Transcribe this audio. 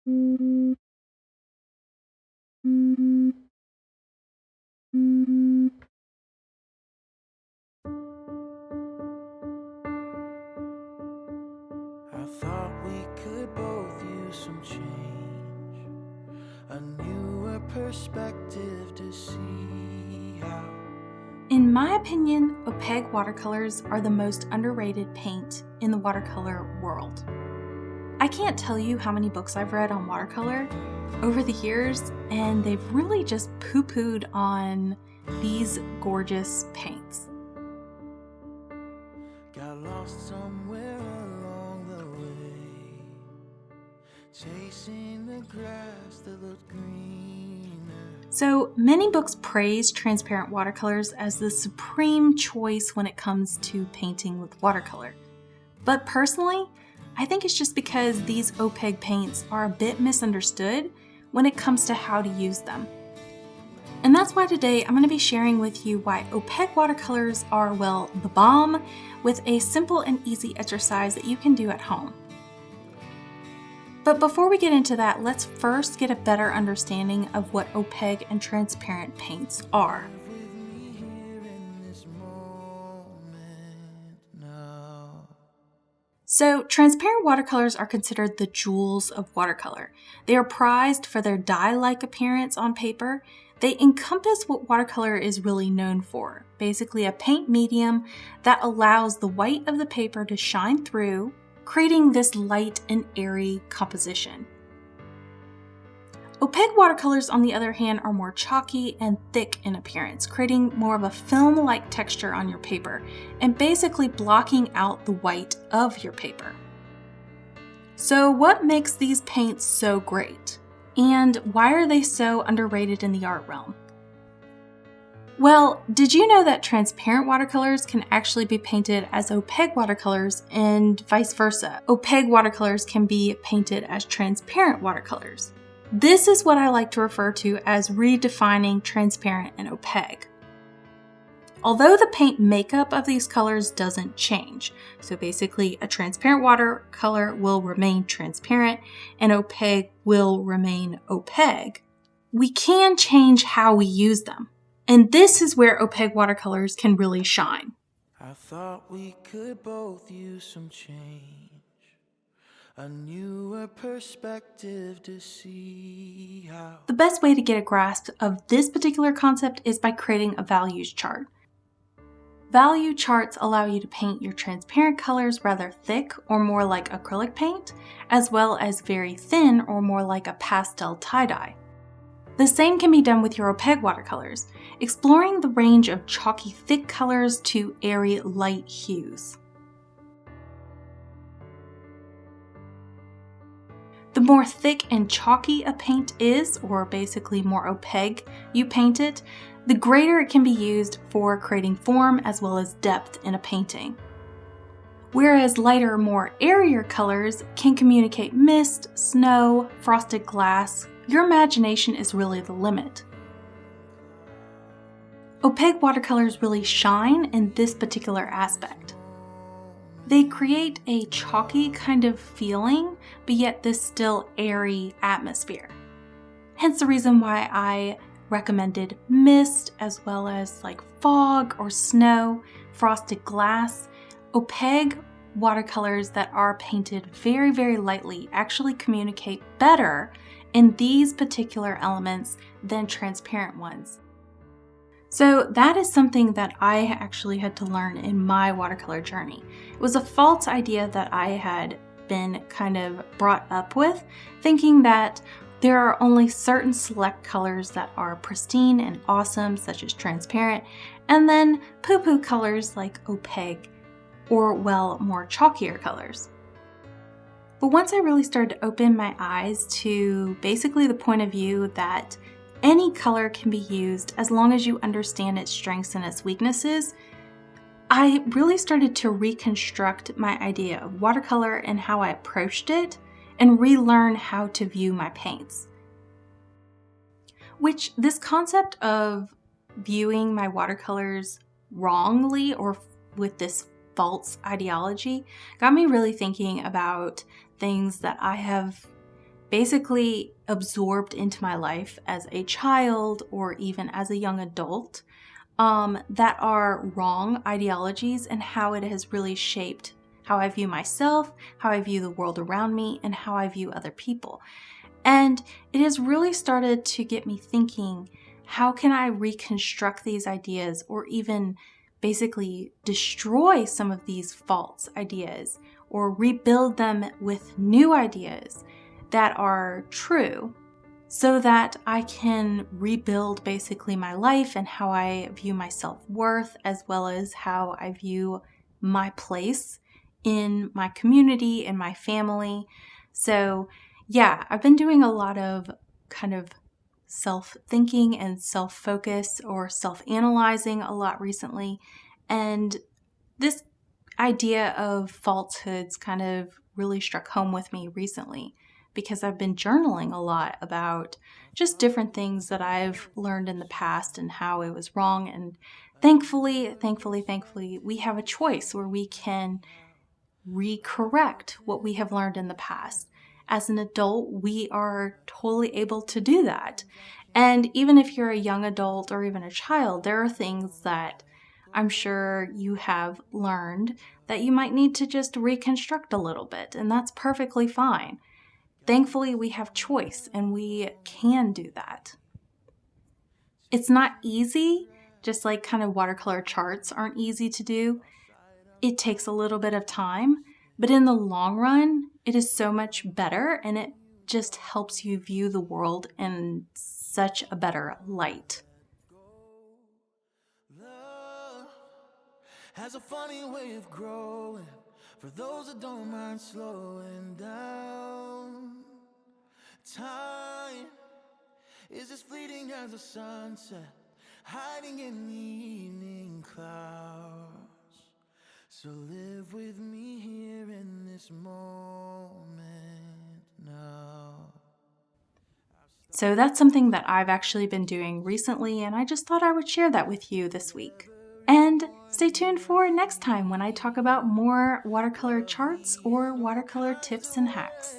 I thought we could both use some change, a newer perspective to see how. In my opinion, opaque watercolors are the most underrated paint in the watercolor world. I can't tell you how many books I've read on watercolor over the years, and they've really just poo-pooed on these gorgeous paints. Got lost somewhere along the way, chasing the grass that looked greener. So many books praise transparent watercolors as the supreme choice when it comes to painting with watercolor. But personally, I think it's just because these opaque paints are a bit misunderstood when it comes to how to use them. And that's why today I'm going to be sharing with you why opaque watercolors are, well, the bomb, with a simple and easy exercise that you can do at home. But before we get into that, let's first get a better understanding of what opaque and transparent paints are. So, transparent watercolors are considered the jewels of watercolor. They are prized for their dye-like appearance on paper. They encompass what watercolor is really known for, basically a paint medium that allows the white of the paper to shine through, creating this light and airy composition. Opaque watercolors, on the other hand, are more chalky and thick in appearance, creating more of a film-like texture on your paper and basically blocking out the white of your paper. So what makes these paints so great? And why are they so underrated in the art realm? Well, did you know that transparent watercolors can actually be painted as opaque watercolors and vice versa? Opaque watercolors can be painted as transparent watercolors. This is what I like to refer to as redefining transparent and opaque. Although the paint makeup of these colors doesn't change, so basically a transparent watercolor will remain transparent and opaque will remain opaque, we can change how we use them. And this is where opaque watercolors can really shine. I thought we could both use some change, a newer perspective to see how. The best way to get a grasp of this particular concept is by creating a values chart. Value charts allow you to paint your transparent colors rather thick or more like acrylic paint, as well as very thin or more like a pastel tie-dye. The same can be done with your opaque watercolors, exploring the range of chalky thick colors to airy light hues. The more thick and chalky a paint is, or basically more opaque you paint it, the greater it can be used for creating form as well as depth in a painting. Whereas lighter, more airier colors can communicate mist, snow, frosted glass. Your imagination is really the limit. Opaque watercolors really shine in this particular aspect. They create a chalky kind of feeling, but yet this still airy atmosphere. Hence the reason why I recommended mist as well as like fog or snow, frosted glass. Opaque watercolors that are painted very, very lightly actually communicate better in these particular elements than transparent ones. So that is something that I actually had to learn in my watercolor journey. It was a false idea that I had been kind of brought up with, thinking that there are only certain select colors that are pristine and awesome, such as transparent, and then poo-poo colors like opaque or, well, more chalkier colors. But once I really started to open my eyes to basically the point of view that any color can be used as long as you understand its strengths and its weaknesses, I really started to reconstruct my idea of watercolor and how I approached it and relearn how to view my paints. Which this concept of viewing my watercolors wrongly or with this false ideology got me really thinking about things that I have basically absorbed into my life as a child or even as a young adult that are wrong ideologies, and how it has really shaped how I view myself, how I view the world around me, and how I view other people. And it has really started to get me thinking, how can I reconstruct these ideas, or even basically destroy some of these false ideas, or rebuild them with new ideas that are true, so that I can rebuild basically my life and how I view my self-worth, as well as how I view my place in my community and my family. So yeah, I've been doing a lot of kind of self-thinking and self-focus or self-analyzing a lot recently. And this idea of falsehoods kind of really struck home with me recently, because I've been journaling a lot about just different things that I've learned in the past and how it was wrong. And thankfully, we have a choice where we can recorrect what we have learned in the past. As an adult, we are totally able to do that. And even if you're a young adult or even a child, there are things that I'm sure you have learned that you might need to just reconstruct a little bit, and that's perfectly fine. Thankfully, we have choice and we can do that. It's not easy, just like kind of watercolor charts aren't easy to do. It takes a little bit of time, but in the long run, it is so much better, and it just helps you view the world in such a better light. Love has a funny way of growing for those that don't mind slowing down. Time is as fleeting as a sunset, hiding in the evening clouds. So live with me here in this moment now. So that's something that I've actually been doing recently, and I just thought I would share that with you this week. And stay tuned for next time when I talk about more watercolor charts or watercolor tips and hacks.